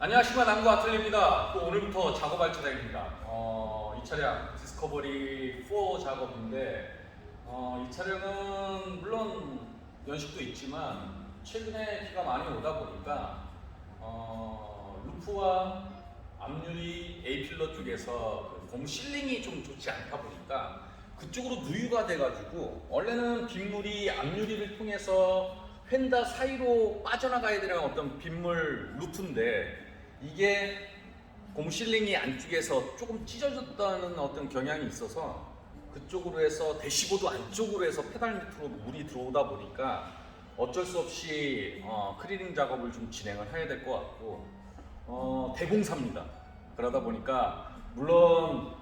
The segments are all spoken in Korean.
안녕하십니까, 남구 아틀리입니다. 또 오늘부터 작업할 차량입니다. 이 차량 디스커버리 4 작업인데 이 차량은 물론 연식도 있지만 최근에 비가 많이 오다 보니까 루프와 앞유리 A필러 쪽에서 그 곰 실링이 좀 좋지 않다 보니까 그쪽으로 누유가 돼가지고 원래는 빗물이 앞유리를 통해서 휀다 사이로 빠져나가야 되는 어떤 빗물 루프인데 이게 곰실링이 안쪽에서 조금 찢어졌다는 어떤 경향이 있어서 그쪽으로 해서 대시보드 안쪽으로 해서 페달 밑으로 물이 들어오다 보니까 어쩔 수 없이 클리닝 작업을 좀 진행을 해야 될 것 같고 대공사입니다. 그러다 보니까 물론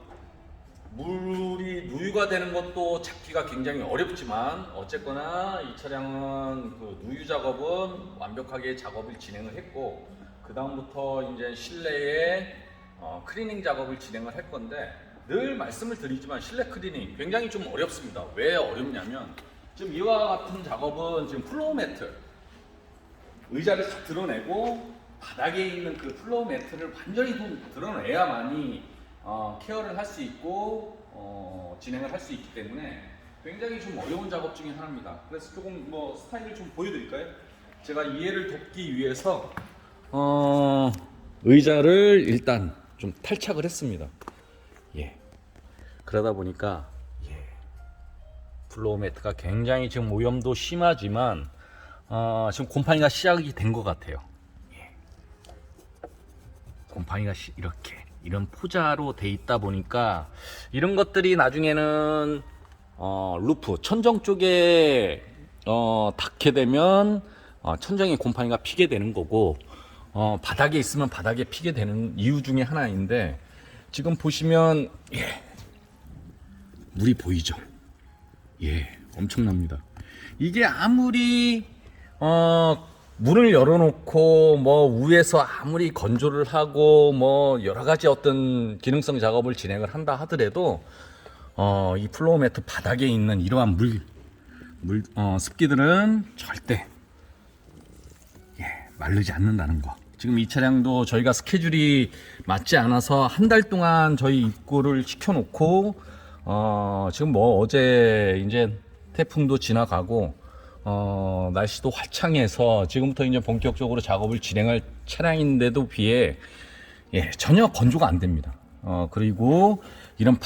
물이 누유가 되는 것도 잡기가 굉장히 어렵지만 어쨌거나 이 차량은 그 누유 작업은 완벽하게 작업을 진행을 했고 그 다음부터 이제 실내에 클리닝 작업을 진행을 할 건데 늘 말씀을 드리지만 실내 클리닝 굉장히 좀 어렵습니다. 왜 어렵냐면 지금 이와 같은 작업은 지금 플로우 매트 의자를 다 드러내고 바닥에 있는 그 플로우 매트를 완전히 좀 드러내야만이 케어를 할 수 있고 진행을 할 수 있기 때문에 굉장히 좀 어려운 작업 중에 하나입니다. 그래서 조금 뭐 스타일을 좀 보여드릴까요? 제가 이해를 돕기 위해서 의자를 일단 좀 탈착을 했습니다. 예. 그러다 보니까 플로우 매트가 굉장히 지금 오염도 심하지만 지금 곰팡이가 시작이 된 것 같아요. 예. 곰팡이가 이렇게 이런 포자로 돼 있다 보니까 이런 것들이 나중에는 루프 천정 쪽에 닿게 되면 천정에 곰팡이가 피게 되는 거고 바닥에 있으면 바닥에 피게 되는 이유 중에 하나인데 지금 보시면 물이 보이죠? 엄청납니다. 이게 아무리 문을 열어놓고 뭐 위에서 아무리 건조를 하고 뭐 여러 가지 어떤 기능성 작업을 진행을 한다 하더라도 이 플로우 매트 바닥에 있는 이러한 습기들은 절대 마르지 않는다는 거. 지금 이 차량도 저희가 스케줄이 맞지 않아서 한 달 동안 저희 입고를 시켜놓고 지금 뭐 어제 이제 태풍도 지나가고 날씨도 화창해서 지금부터 이제 본격적으로 작업을 진행할 차량인데도 비해 전혀 건조가 안 됩니다. 그리고 이런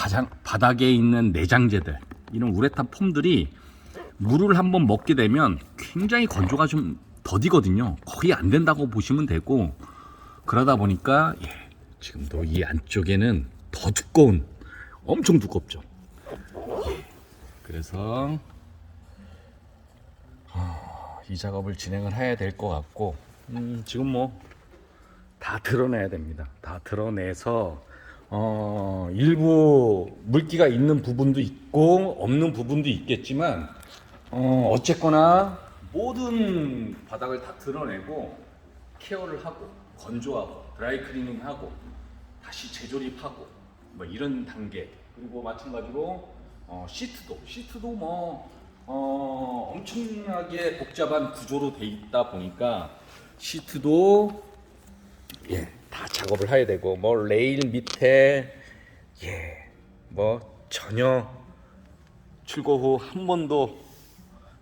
바닥에 있는 내장재들, 이런 우레탄 폼들이 물을 한번 먹게 되면 굉장히 건조가 좀 더디거든요. 거의 안 된다고 보시면 되고 그러다 보니까 지금도 이 안쪽에는 더 두꺼운 엄청 두껍죠. 그래서 이 작업을 진행을 해야 될 것 같고 지금 뭐 다 드러내야 됩니다. 다 드러내서 일부 물기가 있는 부분도 있고 없는 부분도 있겠지만 어쨌거나 모든 바닥을 다 드러내고 케어를 하고 건조하고 드라이 클리닝하고 다시 재조립하고 뭐 이런 단계. 그리고 마찬가지로 시트도 뭐 엄청나게 복잡한 구조로 돼 있다 보니까 시트도 다 작업을 해야 되고 뭐 레일 밑에 뭐 전혀 출고 후 한 번도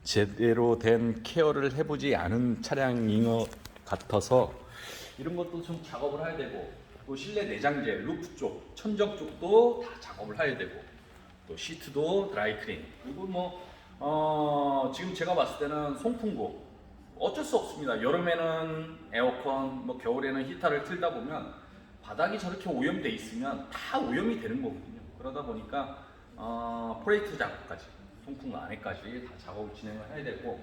제대로 된 케어를 해보지 않은 차량인 것 같아서 이런 것도 좀 작업을 해야 되고 또 실내 내장재, 루프 쪽, 천정 쪽도 다 작업을 해야 되고 또 시트도 드라이 클린. 그리고 뭐 지금 제가 봤을 때는 송풍구 어쩔 수 없습니다. 여름에는 에어컨, 뭐 겨울에는 히터를 틀다 보면 바닥이 저렇게 오염돼 있으면 다 오염이 되는 거거든요. 그러다 보니까 프레이트 작업까지 송풍구 안에까지 다 작업을 진행을 해야 되고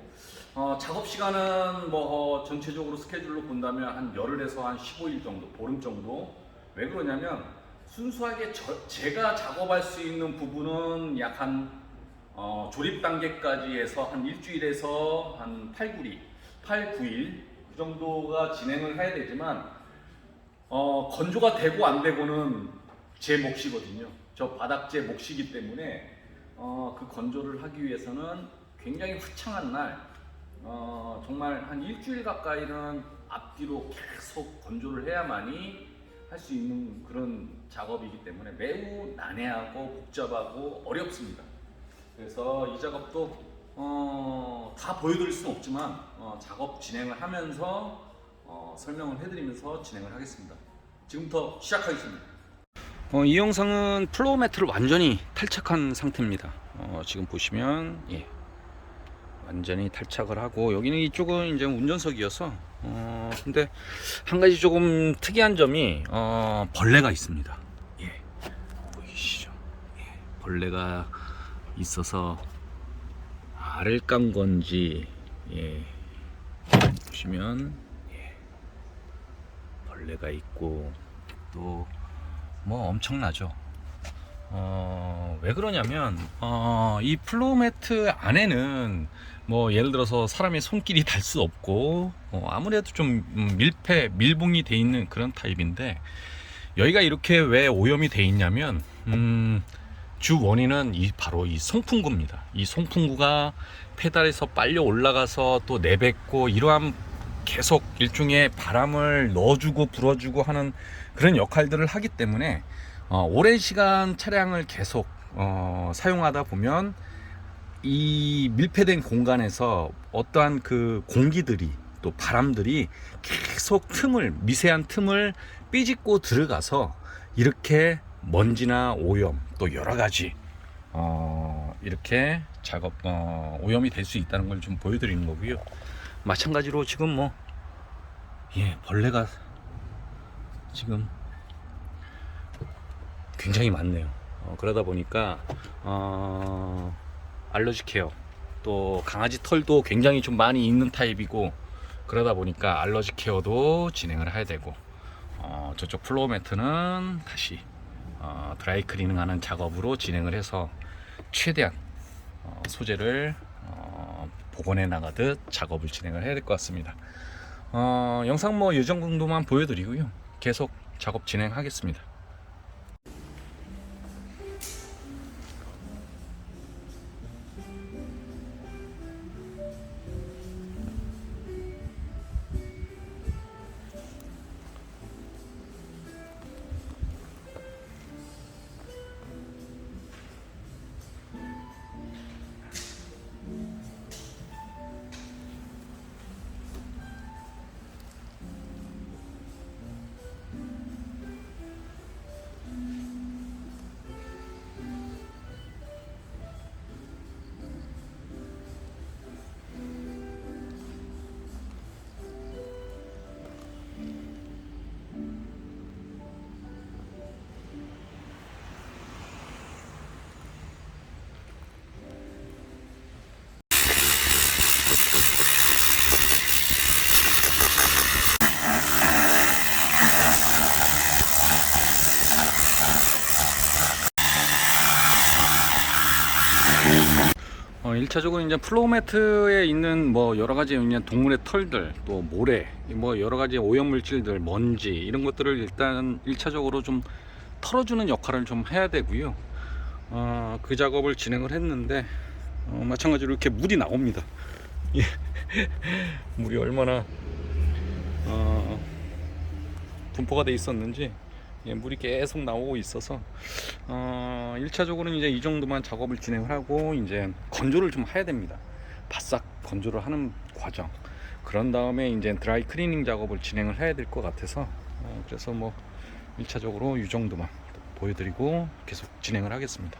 작업 시간은 뭐 전체적으로 스케줄로 본다면 한 열흘에서 한 15일 정도, 보름 정도. 왜 그러냐면 순수하게 제가 작업할 수 있는 부분은 약 한 조립 단계까지 해서 한 일주일에서 한 8, 9일 그 정도가 진행을 해야 되지만 건조가 되고 안 되고는 제 몫이거든요. 저 바닥재 몫이기 때문에 그 건조를 하기 위해서는 굉장히 화창한 날 정말 한 일주일 가까이는 앞뒤로 계속 건조를 해야만이 할 수 있는 그런 작업이기 때문에 매우 난해하고 복잡하고 어렵습니다. 그래서 이 작업도 다 보여드릴 수는 없지만 작업 진행을 하면서 설명을 해드리면서 진행을 하겠습니다. 지금부터 시작하겠습니다. 이 영상은 플로우 매트를 완전히 탈착한 상태입니다. 지금 보시면 완전히 탈착을 하고, 여기는 이쪽은 이제 운전석이어서 근데 한 가지 조금 특이한 점이 벌레가 있습니다. 보이시죠? 벌레가 있어서 알을 깐 건지 보시면 벌레가 있고 또 뭐 엄청나죠. 왜 그러냐면 이 플로우 매트 안에는 뭐 예를 들어서 사람의 손길이 닿을 수 없고 아무래도 좀 밀봉이 돼 있는 그런 타입인데, 여기가 이렇게 왜 오염이 돼 있냐면 주 원인은 바로 이 송풍구입니다. 이 송풍구가 페달에서 빨려 올라가서 또 내뱉고, 이러한 계속 일종의 바람을 넣어주고 불어주고 하는 그런 역할들을 하기 때문에 오랜 시간 차량을 계속 사용하다 보면 이 밀폐된 공간에서 어떠한 그 공기들이 또 바람들이 계속 미세한 틈을 삐짓고 들어가서 이렇게 먼지나 오염 또 여러 가지 이렇게 오염이 될 수 있다는 걸 좀 보여드리는 거고요. 마찬가지로 지금 벌레가 지금 굉장히 많네요. 그러다 보니까 알러지 케어, 또 강아지 털도 굉장히 좀 많이 있는 타입이고, 그러다 보니까 알러지 케어도 진행을 해야 되고, 저쪽 플로우 매트는 다시 드라이 클리닝 하는 작업으로 진행을 해서 최대한 소재를 복원해 나가듯 작업을 진행을 해야 될 것 같습니다. 영상 이 정도만 보여드리고요, 계속 작업 진행하겠습니다. 일차적으로 이제 플로우 매트에 있는 여러 가지 그냥 동물의 털들, 또 모래, 여러 가지 오염 물질들, 먼지 이런 것들을 일단 일차적으로 좀 털어주는 역할을 좀 해야 되고요. 그 작업을 진행을 했는데 마찬가지로 이렇게 물이 나옵니다. 물이 얼마나 분포가 돼 있었는지 물이 계속 나오고 있어서 1차적으로는 이제 이 정도만 작업을 진행을 하고 이제 건조를 좀 해야 됩니다. 바싹 건조를 하는 과정. 그런 다음에 이제 드라이 클리닝 작업을 진행을 해야 될 것 같아서 그래서 1차적으로 이 정도만 보여드리고 계속 진행을 하겠습니다.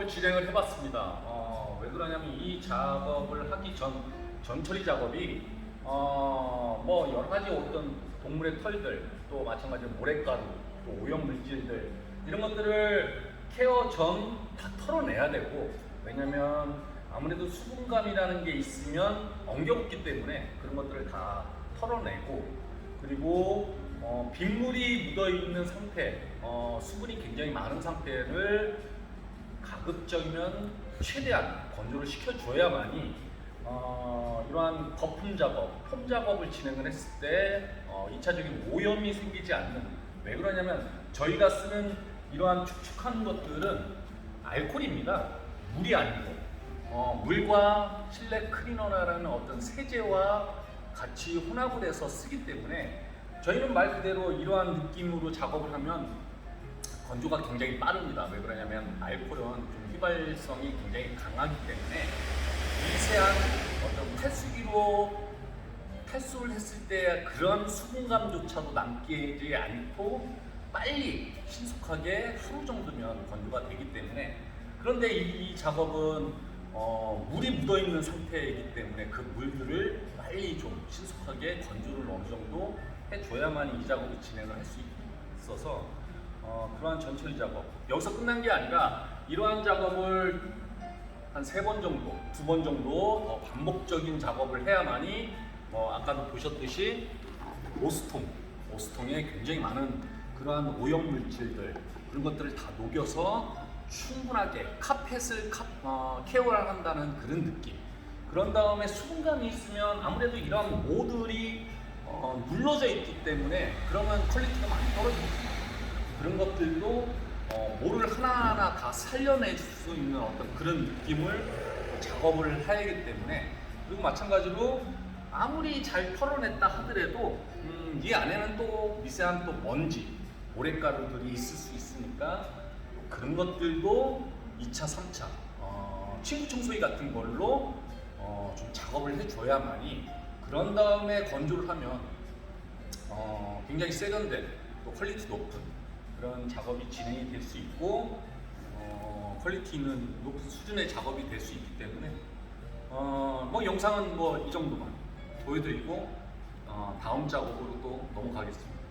작업을 진행을 해봤습니다. 왜 그러냐면 이 작업을 하기 전 처리 작업이 뭐 여러 가지 어떤 동물의 털들, 또 마찬가지로 모래가루, 또 오염 물질들 이런 것들을 케어 전 다 털어내야 되고, 왜냐면 아무래도 수분감이라는 게 있으면 엉겨붙기 때문에 그런 것들을 다 털어내고, 그리고 빗물이 묻어 있는 상태, 수분이 굉장히 많은 상태를 가급적이면 최대한 건조를 시켜줘야만이 이러한 거품 작업, 폼 작업을 진행을 했을 때 2차적인 오염이 생기지 않는. 왜 그러냐면 저희가 쓰는 이러한 축축한 것들은 알코올입니다. 물이 아니고 물과 실내 클리너라는 어떤 세제와 같이 혼합을 해서 쓰기 때문에 저희는 말 그대로 이러한 느낌으로 작업을 하면 건조가 굉장히 빠릅니다. 왜 그러냐면 알코올은 좀 휘발성이 굉장히 강하기 때문에 미세한 어떤 탈수를 했을 때 그런 수분감조차도 남지 않고 빨리 신속하게 하루 정도면 건조가 되기 때문에, 그런데 이 작업은 물이 묻어 있는 상태이기 때문에 그 물들을 빨리 좀 신속하게 건조를 어느 정도 해줘야만 이 작업을 진행을 할 수 있어서 그러한 전처리 작업, 여기서 끝난 게 아니라 이러한 작업을 한 3번 정도, 2번 정도 더 반복적인 작업을 해야만이 아까도 보셨듯이 오스통에 굉장히 많은 그러한 오염 물질들, 그런 것들을 다 녹여서 충분하게 카펫을 케어를 한다는 그런 느낌. 그런 다음에 수분감이 있으면 아무래도 이런 모들이 눌러져 있기 때문에 그러면 퀄리티가 많이 떨어집니다. 그런 것들도 모를 하나하나 다 살려낼 수 있는 어떤 그런 느낌을 작업을 해야 하기 때문에, 그리고 마찬가지로 아무리 잘 털어냈다 하더라도 이 안에는 또 미세한 또 먼지, 모래가루들이 있을 수 있으니까 그런 것들도 2차, 3차 침구 청소기 같은 걸로 좀 작업을 해줘야만이, 그런 다음에 건조를 하면 굉장히 세련된 또 퀄리티 높은 그런 작업이 진행이 될 수 있고 퀄리티 있는 높은 수준의 작업이 될 수 있기 때문에 뭐 영상은 뭐 이 정도만 보여드리고 다음 작업으로 또 넘어가겠습니다.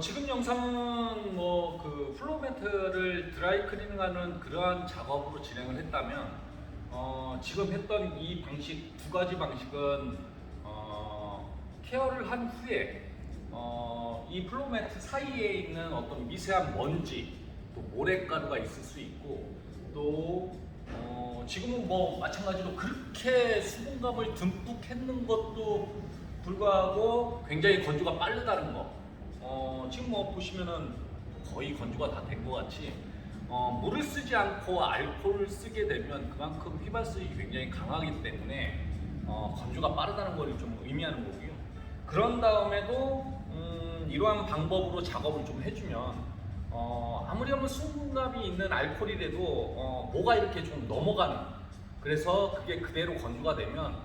지금 영상은 뭐 그 플로우 매트를 드라이 클리닝하는 그러한 작업으로 진행을 했다면 지금 했던 이 방식, 2가지 방식은 케어를 한 후에 이 플로우 매트 사이에 있는 어떤 미세한 먼지, 또 모래가루가 있을 수 있고, 또 지금은 뭐 마찬가지로 그렇게 수분감을 듬뿍 했는 것도 불구하고 굉장히 건조가 빠르다는 거. 지금 뭐 보시면은 거의 건조가 다 된 것 같이 물을 쓰지 않고 알코올을 쓰게 되면 그만큼 휘발성이 굉장히 강하기 때문에 건조가 빠르다는 걸 좀 의미하는 거고요. 그런 다음에도 이러한 방법으로 작업을 좀 해주면 아무리 한번 수분감이 있는 알코올이라도 뭐가 이렇게 좀 넘어가는, 그래서 그게 그대로 건조가 되면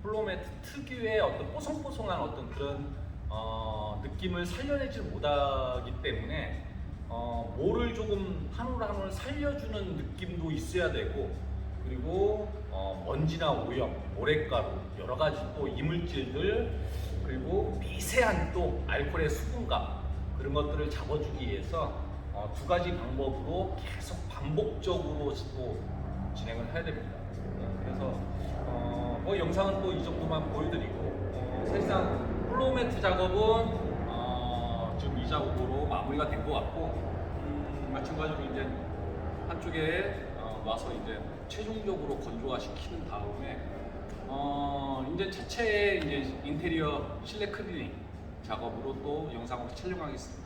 플로우 매트 특유의 어떤 뽀송뽀송한 어떤 그런 느낌을 살려내지 못하기 때문에 모를 조금 한 올 한 올 살려주는 느낌도 있어야 되고, 그리고 먼지나 오염, 모래가루, 여러 가지 또 이물질들, 그리고 미세한 또 알코올의 수분감, 그런 것들을 잡아주기 위해서 2가지 방법으로 계속 반복적으로 또 진행을 해야 됩니다. 그래서 뭐 영상은 또 이 정도만 보여드리고, 사실상 플로우 매트 작업은 지금 이 작업으로 마무리가 된 것 같고, 마찬가지로 이제 한쪽에 와서 이제 최종적으로 건조화 시키는 다음에 이제 자체의 이제 인테리어 실내 클리닝 작업으로 또 영상을 촬영하겠습니다.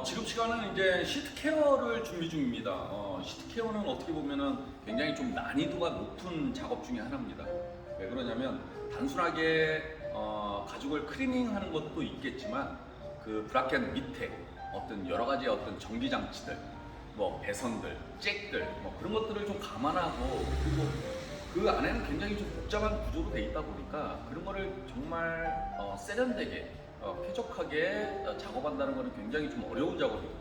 지금 시간은 이제 시트 케어를 준비 중입니다. 시트 케어는 어떻게 보면은 굉장히 좀 난이도가 높은 작업 중에 하나입니다. 왜 그러냐면 단순하게 가죽을 클리닝하는 것도 있겠지만 그 브라켓 밑에 어떤 여러 가지 어떤 전기 장치들, 뭐 배선들, 잭들, 뭐 그런 것들을 좀 감안하고 그리고 그 안에는 굉장히 좀 복잡한 구조로 돼 있다 보니까 그런 거를 정말 세련되게 쾌적하게 작업한다는 것은 굉장히 좀 어려운 작업이거든요.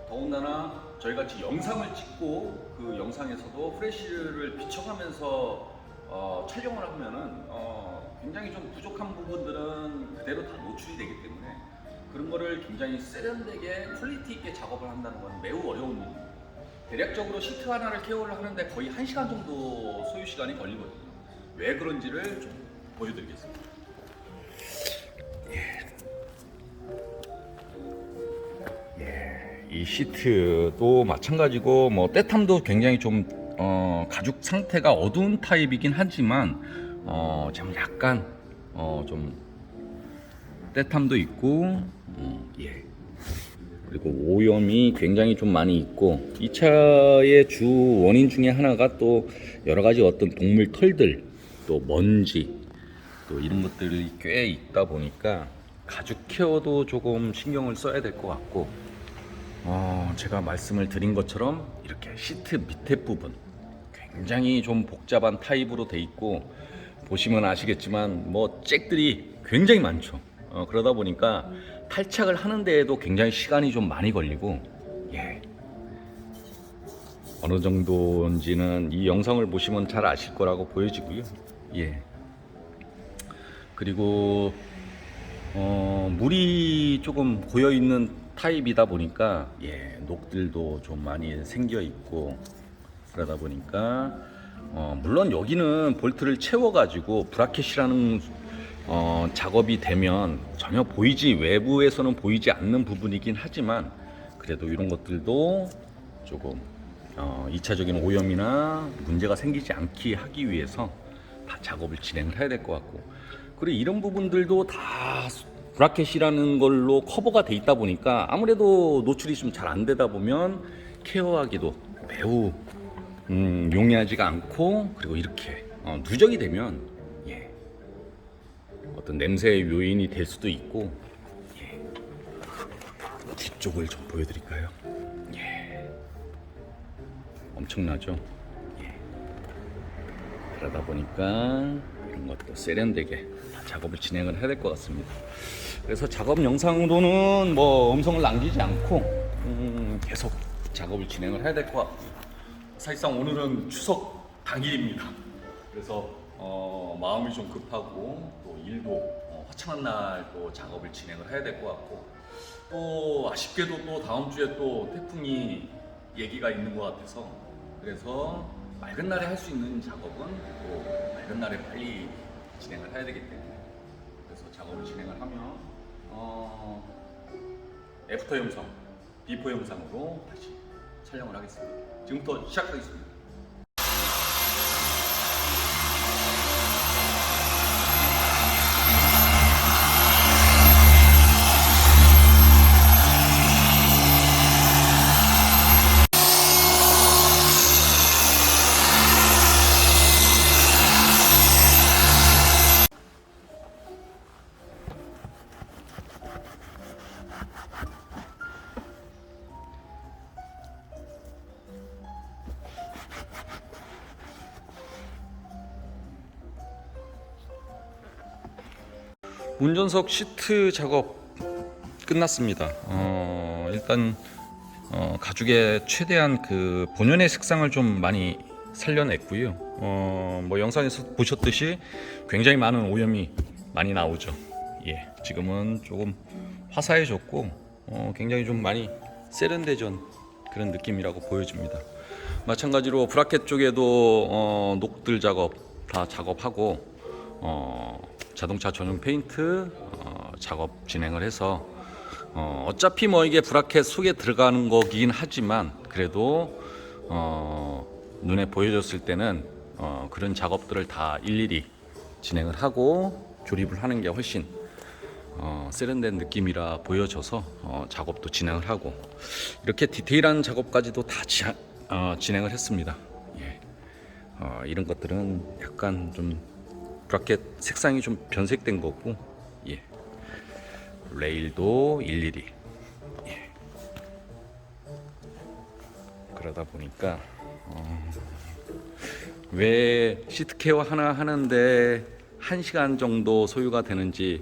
더군다나 저희 같이 영상을 찍고 그 영상에서도 프레쉬를 비춰가면서 촬영을 하면은 굉장히 좀 부족한 부분들은 그대로 다 노출이 되기 때문에 그런 거를 굉장히 세련되게 퀄리티 있게 작업을 한다는 건 매우 어려운 일입니다. 대략적으로 시트 하나를 케어를 하는데 거의 1시간 정도 소요 시간이 걸리거든요. 왜 그런지를 좀 보여드리겠습니다. 이 시트도 마찬가지고 뭐 때탐도 굉장히 좀 가죽 상태가 어두운 타입이긴 하지만 좀 약간 좀 때탐도 있고 예. 그리고 오염이 굉장히 좀 많이 있고 이 차의 주 원인 중에 하나가 또 여러 가지 어떤 동물 털들 또 먼지 또 이런 것들이 꽤 있다 보니까 가죽 케어도 조금 신경을 써야 될 것 같고 제가 말씀을 드린 것처럼 이렇게 시트 밑에 부분 굉장히 좀 복잡한 타입으로 돼 있고 보시면 아시겠지만 뭐 잭들이 굉장히 많죠. 그러다 보니까 탈착을 하는 데에도 굉장히 시간이 좀 많이 걸리고 예. 어느 정도인지는 이 영상을 보시면 잘 아실 거라고 보여지고요. 예. 그리고 물이 조금 고여 있는 타입이다 보니까 예, 녹들도 좀 많이 생겨 있고 그러다 보니까 물론 여기는 볼트를 채워 가지고 브라켓이라는 작업이 되면 전혀 외부에서는 보이지 않는 부분이긴 하지만 그래도 이런 것들도 조금 2차적인 오염이나 문제가 생기지 않게 하기 위해서 다 작업을 진행을 해야 될 것 같고 그리고 이런 부분들도 다 브라켓이라는 걸로 커버가 돼 있다 보니까 아무래도 노출이 좀 잘 안 되다 보면 케어하기도 매우 용이하지가 않고 그리고 이렇게 누적이 되면 예, 어떤 냄새의 요인이 될 수도 있고 예. 뒤쪽을 좀 보여드릴까요? 예. 엄청나죠? 예. 그러다 보니까 이런 것도 세련되게 다 작업을 진행을 해야 될 것 같습니다. 그래서 작업 영상으로는 뭐 음성을 남기지 않고 계속 작업을 진행을 해야 될 것 같고요. 사실상 오늘은 추석 당일입니다. 그래서 마음이 좀 급하고 또 일도 화창한 날 또 작업을 진행을 해야 될 것 같고 또 아쉽게도 또 다음 주에 또 태풍이 얘기가 있는 것 같아서 그래서 맑은 날에 할 수 있는 작업은 또 맑은 날에 빨리 진행을 해야 되기 때문에 그래서 작업을 진행을 하면 애프터 영상, 비포 영상으로 다시 촬영을 하겠습니다. 지금부터 시작하겠습니다. 운전석 시트 작업 끝났습니다. 일단 가죽의 최대한 그 본연의 색상을 좀 많이 살려냈고요. 뭐 영상에서 보셨듯이 굉장히 많은 오염이 많이 나오죠. 예, 지금은 조금 화사해졌고 굉장히 좀 많이 세련되전 그런 느낌이라고 보여집니다. 마찬가지로 브라켓 쪽에도 녹들 작업 다 작업하고 자동차 전용 페인트 작업 진행을 해서 어차피 뭐 이게 브라켓 속에 들어가는 거긴 하지만 그래도 눈에 보여줬을 때는 그런 작업들을 다 일일이 진행을 하고 조립을 하는 게 훨씬 세련된 느낌이라 보여져서 작업도 진행을 하고 이렇게 디테일한 작업까지도 다 진행을 했습니다. 예. 이런 것들은 약간 좀 브라켓 색상이 좀 변색된 거고, 예. 레일도 일일이, 예. 그러다 보니까 왜 시트 케어 하나 하는데 1시간 정도 소요가 되는지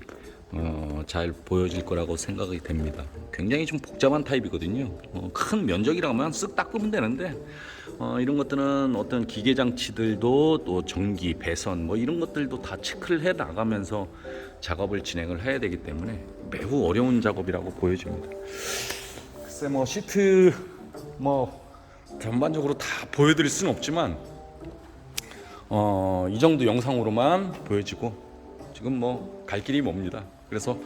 잘 보여질 거라고 생각이 됩니다. 굉장히 좀 복잡한 타입이거든요. 큰 면적이라면 쓱 닦으면 되는데 이런 것들은 어떤 기계 장치들도 또 전기, 배선 뭐 이런 것들도 다 체크를 해 나가면서 작업을 진행을 해야 되기 때문에 매우 어려운 작업이라고 보여집니다. 글쎄 뭐 시트 뭐 전반적으로 다 보여드릴 수는 없지만 이 정도 영상으로만 보여지고 지금 뭐 갈 길이 멉니다. 그래서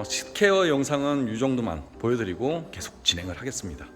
시트케어 영상은 이 정도만 보여드리고 계속 진행을 하겠습니다.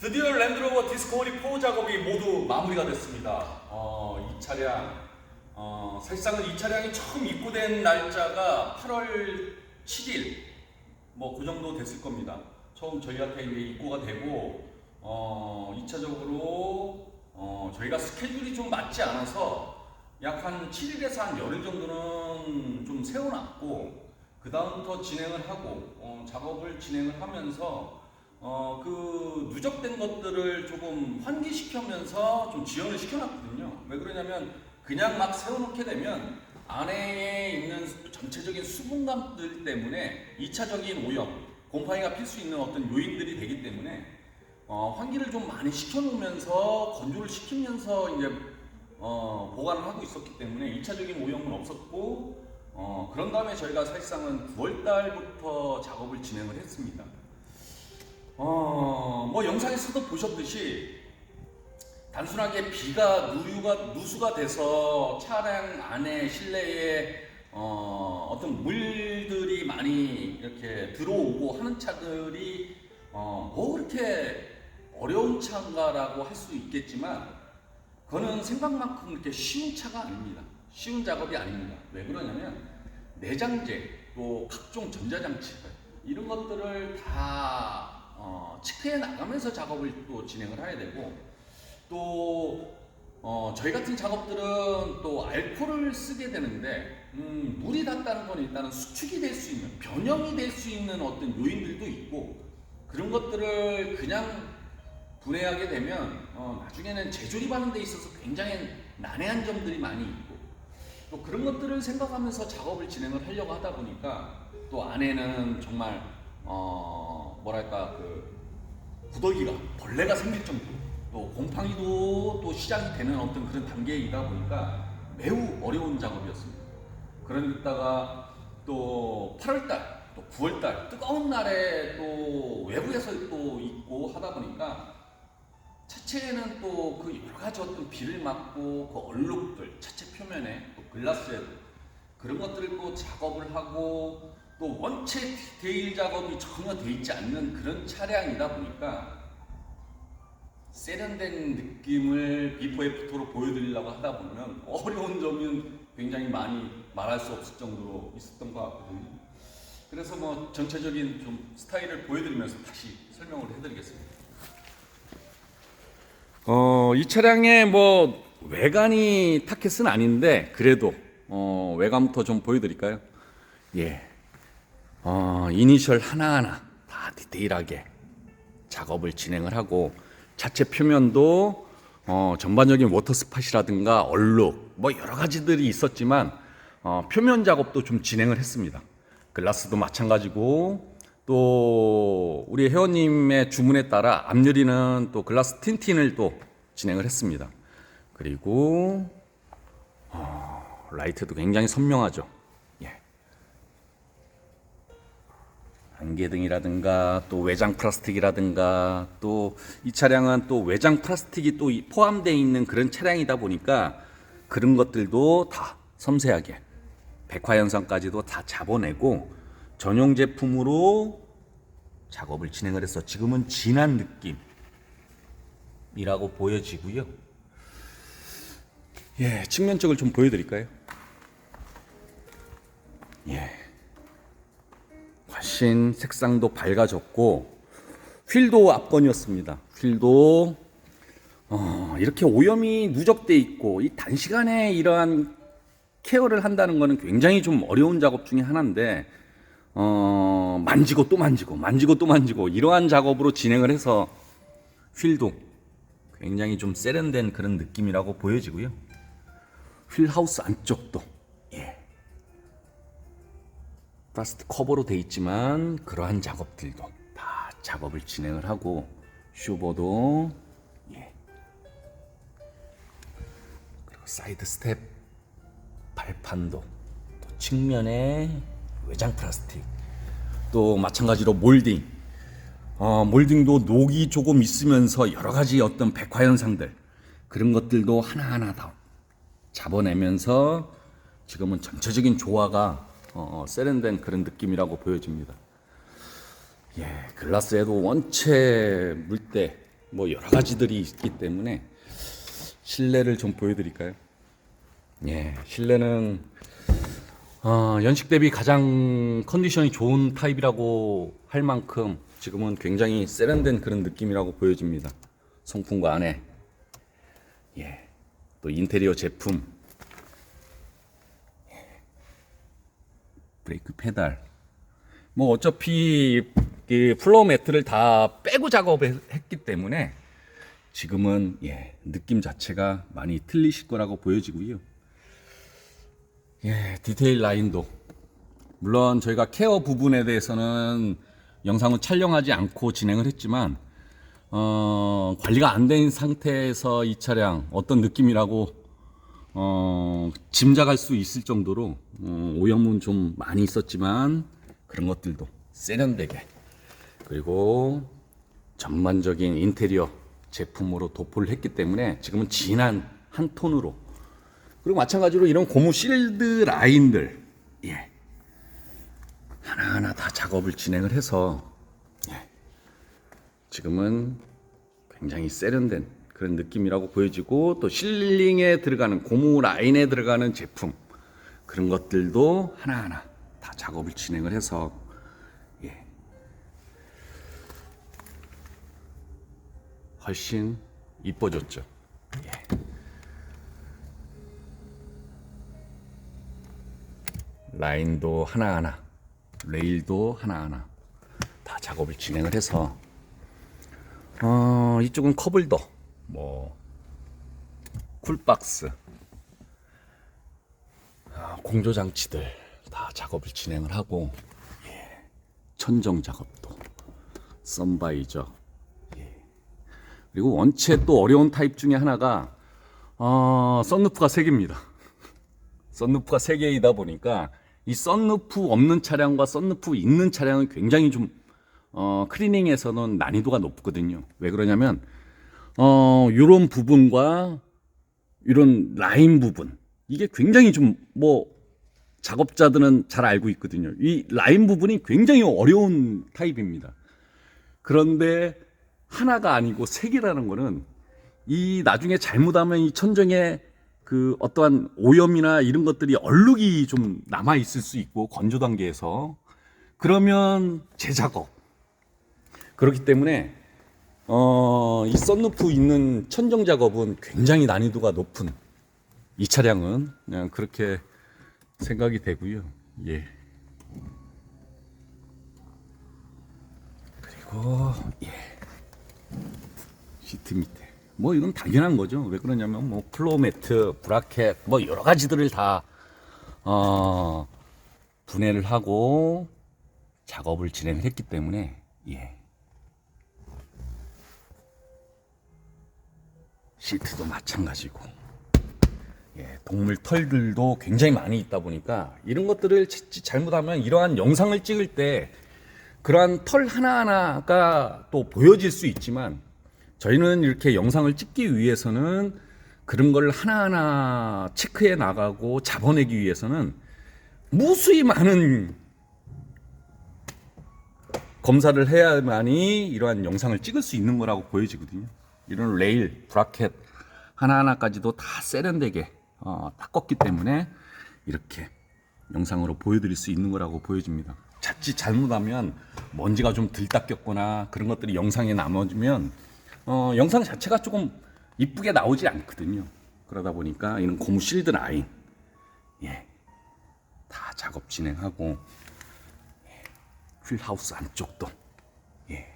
드디어 랜드로버 디스커버리 4 작업이 모두 마무리가 됐습니다. 이 차량 사실상은 이 차량이 처음 입고된 날짜가 8월 7일 뭐 그 정도 됐을 겁니다. 처음 저희한테 이제 입고가 되고 2차적으로 저희가 스케줄이 좀 맞지 않아서 약 한 7일에서 한 열흘 정도는 좀 세워놨고 그 다음부터 진행을 하고 작업을 진행을 하면서 그 누적된 것들을 조금 환기시키면서 좀 지연을 시켜놨거든요. 왜 그러냐면 그냥 막 세워놓게 되면 안에 있는 전체적인 수분감들 때문에 2차적인 오염, 곰팡이가 필 수 있는 어떤 요인들이 되기 때문에 환기를 좀 많이 시켜놓으면서 건조를 시키면서 이제 보관을 하고 있었기 때문에 2차적인 오염은 없었고, 그런 다음에 저희가 사실상은 9월 달부터 작업을 진행을 했습니다. 뭐 영상에서도 보셨듯이 단순하게 비가 누수가 돼서 차량 안에 실내에 어떤 물들이 많이 이렇게 들어오고 하는 차들이 뭐 그렇게 어려운 차인가라고 할 수 있겠지만, 그거는 생각만큼 그렇게 쉬운 차가 아닙니다. 쉬운 작업이 아닙니다. 왜 그러냐면 내장재 또 각종 전자장치들 이런 것들을 다 체크해 나가면서 작업을 또 진행을 해야 되고, 또 저희 같은 작업들은 또 알코올을 쓰게 되는데, 물이 닿다는 건 일단은 수축이 될 수 있는, 변형이 될 수 있는 어떤 요인들도 있고, 그런 것들을 그냥 분해하게 되면 나중에는 재조립하는 데 있어서 굉장히 난해한 점들이 많이 있고, 또 그런 것들을 생각하면서 작업을 진행을 하려고 하다 보니까 또 안에는 정말 뭐랄까 그 구더기가, 벌레가 생길 정도로, 또 곰팡이도 또 시작이 되는 어떤 그런 단계이다 보니까 매우 어려운 작업이었습니다. 그러다가 또 8월달, 또 9월달 뜨거운 날에 또 외부에서 또 있고 하다 보니까 차체에는 또 그 여러 가지 어떤 비를 맞고 그 얼룩들, 차체 표면에 또 글라스에도 그런 것들을 또 작업을 하고, 또 원체 디테일 작업이 전혀 돼 있지 않는 그런 차량이다 보니까 세련된 느낌을 비포 애프터로 보여드리려고 하다 보면 어려운 점은 굉장히 많이 말할 수 없을 정도로 있었던 것 같거든요. 그래서 뭐 전체적인 좀 스타일을 보여드리면서 다시 설명을 해드리겠습니다. 이 차량의 뭐 외관이 타켓은 아닌데 그래도 외관부터 좀 보여드릴까요? 예, 이니셜 하나하나 다 디테일하게 작업을 진행을 하고, 자체 표면도 전반적인 워터 스팟이라든가 얼룩 뭐 여러 가지들이 있었지만 표면 작업도 좀 진행을 했습니다. 글라스도 마찬가지고, 또 우리 회원님의 주문에 따라 앞유리는 또 글라스 틴팅을 또 진행을 했습니다. 그리고 라이트도 굉장히 선명하죠. 예. 안개등이라든가 또 외장 플라스틱이라든가, 또 이 차량은 또 외장 플라스틱이 또 포함되어 있는 그런 차량이다 보니까 그런 것들도 다 섬세하게 백화 현상까지도 다 잡아내고 전용 제품으로 작업을 진행을 해서 지금은 진한 느낌이라고 보여지고요. 예, 측면적을 좀 보여드릴까요? 예, 훨씬 색상도 밝아졌고, 휠도 압권이었습니다. 휠도 이렇게 오염이 누적돼 있고 이 단시간에 이러한 케어를 한다는 것은 굉장히 좀 어려운 작업 중에 하나인데, 만지고 또 만지고 만지고 또 만지고 이러한 작업으로 진행을 해서 휠도 굉장히 좀 세련된 그런 느낌이라고 보여지고요. 휠 하우스 안쪽도 플라스틱 커버로 돼 있지만 그러한 작업들도 다 작업을 진행을 하고, 슈버도 그리고 사이드 스텝 발판도 또 측면에 외장 플라스틱, 또 마찬가지로 몰딩, 몰딩도 녹이 조금 있으면서 여러 가지 어떤 백화 현상들 그런 것들도 하나하나 다 잡아내면서 지금은 전체적인 조화가 세련된 그런 느낌이라고 보여집니다. 예, 글라스에도 원체 물때 뭐 여러 가지들이 있기 때문에 실내를 좀 보여드릴까요? 예, 실내는 연식 대비 가장 컨디션이 좋은 타입이라고 할 만큼 지금은 굉장히 세련된 그런 느낌이라고 보여집니다. 송풍과 안에 또 인테리어 제품, 브레이크 페달, 뭐 어차피 그 플로어 매트를 다 빼고 작업을 했기 때문에 지금은 느낌 자체가 많이 틀리실 거라고 보여지고요. 디테일 라인도 물론 저희가 케어 부분에 대해서는 영상을 촬영하지 않고 진행을 했지만 관리가 안 된 상태에서 이 차량 어떤 느낌이라고 짐작할 수 있을 정도로 오염은 좀 많이 있었지만 그런 것들도 세련되게, 그리고 전반적인 인테리어 제품으로 도포를 했기 때문에 지금은 진한 한 톤으로, 그리고 마찬가지로 이런 고무 실드 라인들, 예, 하나하나 다 작업을 진행을 해서, 예, 지금은 굉장히 세련된 그런 느낌이라고 보여지고, 또 실링에 들어가는 고무 라인에 들어가는 제품, 그런 것들도 하나하나 다 작업을 진행을 해서, 예, 훨씬 이뻐졌죠. 예. 라인도 하나하나, 레일도 하나하나 다 작업을 진행을 해서, 이쪽은 컵홀더, 뭐 쿨박스, 공조 장치들 다 작업을 진행을 하고, 예, 천정 작업도, 선바이저, 예. 그리고 원체 또 어려운 타입 중에 하나가 썬루프가 3개입니다. 썬루프가 3개이다 보니까 이 썬루프 없는 차량과 썬루프 있는 차량은 굉장히 좀 클리닝에서는 난이도가 높거든요. 왜 그러냐면 이런 부분과 이런 라인 부분, 이게 굉장히 좀 뭐 작업자들은 잘 알고 있거든요. 이 라인 부분이 굉장히 어려운 타입입니다. 그런데 하나가 아니고 3개라는 거는, 이 나중에 잘못하면 이 천정에 그 어떠한 오염이나 이런 것들이 얼룩이 좀 남아 있을 수 있고, 건조 단계에서 그러면 재작업, 그렇기 때문에 이 썬루프 있는 천정 작업은 굉장히 난이도가 높은, 이 차량은 그냥 그렇게 생각이 되고요. 예. 그리고 예, 시트 밑에 뭐 이건 당연한 거죠. 왜 그러냐면 뭐 플로어 매트, 브라켓, 뭐 여러 가지들을 다 분해를 하고 작업을 진행을 했기 때문에, 예. 시트도 마찬가지고, 예, 동물 털들도 굉장히 많이 있다 보니까 이런 것들을 잘못하면 이러한 영상을 찍을 때 그러한 털 하나하나가 또 보여질 수 있지만, 저희는 이렇게 영상을 찍기 위해서는 그런 걸 하나하나 체크해 나가고 잡아내기 위해서는 무수히 많은 검사를 해야만이 이러한 영상을 찍을 수 있는 거라고 보여지거든요. 이런 레일, 브라켓 하나하나까지도 다 세련되게 다 껐기 때문에 이렇게 영상으로 보여드릴 수 있는 거라고 보여집니다. 자칫 잘못하면 먼지가 좀 덜 닦였거나 그런 것들이 영상에 남아지면 영상 자체가 조금 이쁘게 나오지 않거든요. 그러다 보니까 이런 고무 실드 라인, 예, 다 작업 진행하고, 예, 휠하우스 안쪽도, 예.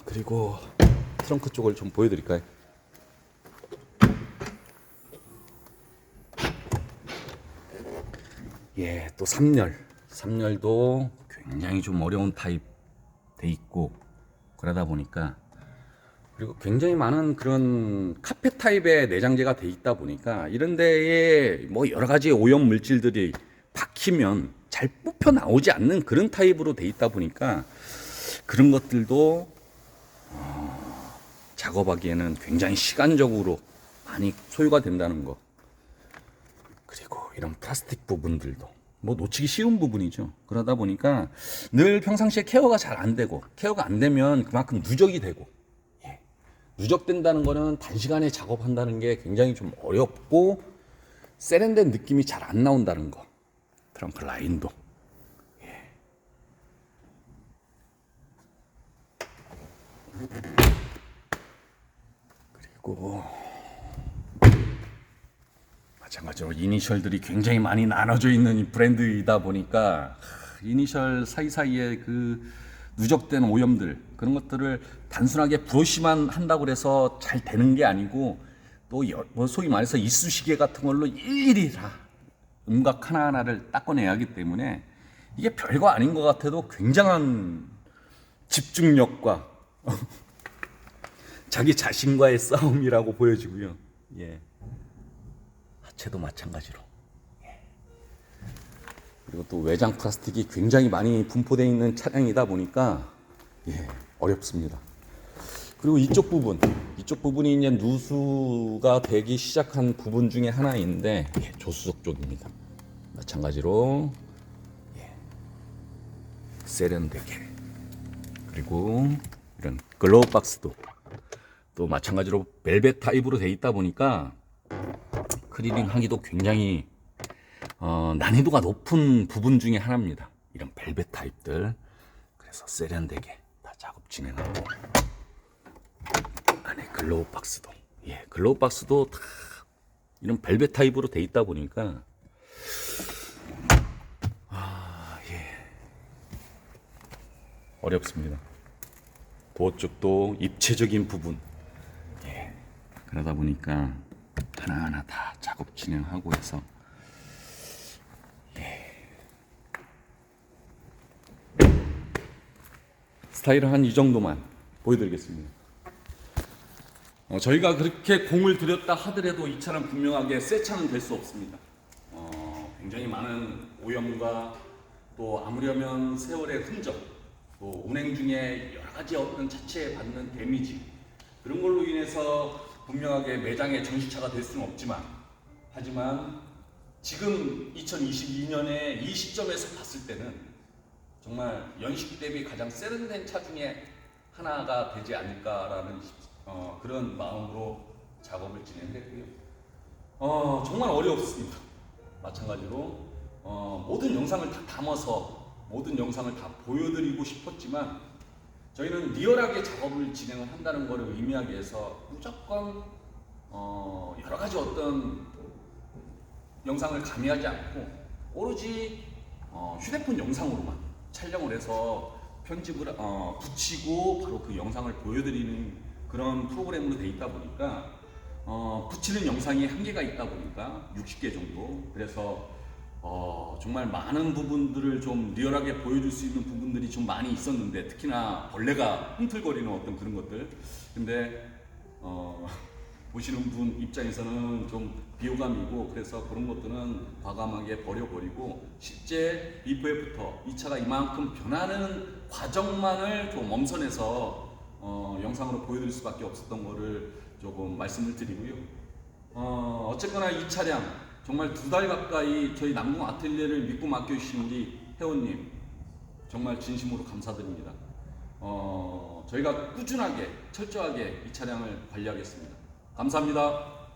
그리고 트렁크 쪽을 좀 보여드릴까요? 예, 또 3열도 굉장히 좀 어려운 타입 돼 있고, 그러다 보니까, 그리고 굉장히 많은 그런 카펫 타입의 내장재가 돼 있다 보니까 이런 데에 뭐 여러 가지 오염 물질들이 박히면 잘 뽑혀 나오지 않는 그런 타입으로 돼 있다 보니까 그런 것들도 작업하기에는 굉장히 시간적으로 많이 소요가 된다는 거. 그리고 이런 플라스틱 부분들도 뭐 놓치기 쉬운 부분이죠. 그러다 보니까 늘 평상시에 케어가 잘 안 되고, 케어가 안 되면 그만큼 누적이 되고, 예, 누적된다는 거는 단시간에 작업한다는 게 굉장히 좀 어렵고 세련된 느낌이 잘 안 나온다는 거. 트렁크 라인도, 예. 그리고 마찬가지로 이니셜들이 굉장히 많이 나눠져 있는 이 브랜드이다 보니까 이니셜 사이사이에 그 누적된 오염들, 그런 것들을 단순하게 브러쉬만 한다고 해서 잘 되는 게 아니고, 또 뭐 소위 말해서 이쑤시개 같은 걸로 일일이 다 음각 하나하나를 닦아내야 하기 때문에 이게 별거 아닌 것 같아도 굉장한 집중력과 자기 자신과의 싸움이라고 보여지고요. 예. 하체도 마찬가지로. 예. 그리고 또 외장 플라스틱이 굉장히 많이 분포되어 있는 차량이다 보니까 예, 어렵습니다. 그리고 이쪽 부분이 이제 누수가 되기 시작한 부분 중에 하나인데 예, 조수석 쪽입니다. 마찬가지로 예, 세련되게, 그리고 이런 글로우 박스도 또 마찬가지로 벨벳 타입으로 되어 있다 보니까 클리닝 하기도 굉장히 난이도가 높은 부분 중에 하나입니다. 이런 벨벳 타입들. 그래서 세련되게 다 작업 진행하고, 안에 글로우 박스도, 예, 글로우 박스도 다 이런 벨벳 타입으로 되어 있다 보니까 예, 어렵습니다. 도어 쪽도 입체적인 부분, 예, 그러다 보니까 하나하나 다 작업 진행하고 해서 스타일은 한 이 정도만 보여드리겠습니다. 저희가 그렇게 공을 들였다 하더라도 이 차는 분명하게 새 차는 될 수 없습니다. 굉장히 많은 오염과 또 아무려면 세월의 흔적, 또 운행 중에 여러 가지 어떤 차체에 받는 데미지, 그런 걸로 인해서 분명하게 매장의 전시차가 될 수는 없지만, 하지만 지금 2022년에 이 시점에서 봤을 때는 정말 연식 대비 가장 세련된 차 중에 하나가 되지 않을까라는 그런 마음으로 작업을 진행했고요. 정말 어려웠습니다. 마찬가지로 모든 영상을 다 담아서 모든 영상을 다 보여드리고 싶었지만, 저희는 리얼하게 작업을 진행을 한다는 것을 의미하기 위해서 무조건 여러 가지 어떤 영상을 가미하지 않고 오로지 휴대폰 영상으로만 촬영을 해서 편집을 붙이고 바로 그 영상을 보여드리는 그런 프로그램으로 돼 있다 보니까 붙이는 영상이 한계가 있다 보니까 60개 정도. 그래서 정말 많은 부분들을 좀 리얼하게 보여줄 수 있는 부분들이 좀 많이 있었는데, 특히나 벌레가 꿈틀거리는 어떤 그런 것들. 근데 보시는 분 입장에서는 좀 비호감이고, 그래서 그런 것들은 과감하게 버려버리고 실제 비포 애프터 이 차가 이만큼 변하는 과정만을 좀 엄선해서 영상으로 보여드릴 수밖에 없었던 거를 조금 말씀을 드리고요. 어쨌거나 이 차량 정말 2달 가까이 저희 남궁 아틀리에를 믿고 맡겨주신 우리 회원님 정말 진심으로 감사드립니다. 저희가 꾸준하게 철저하게 이 차량을 관리하겠습니다. 감사합니다.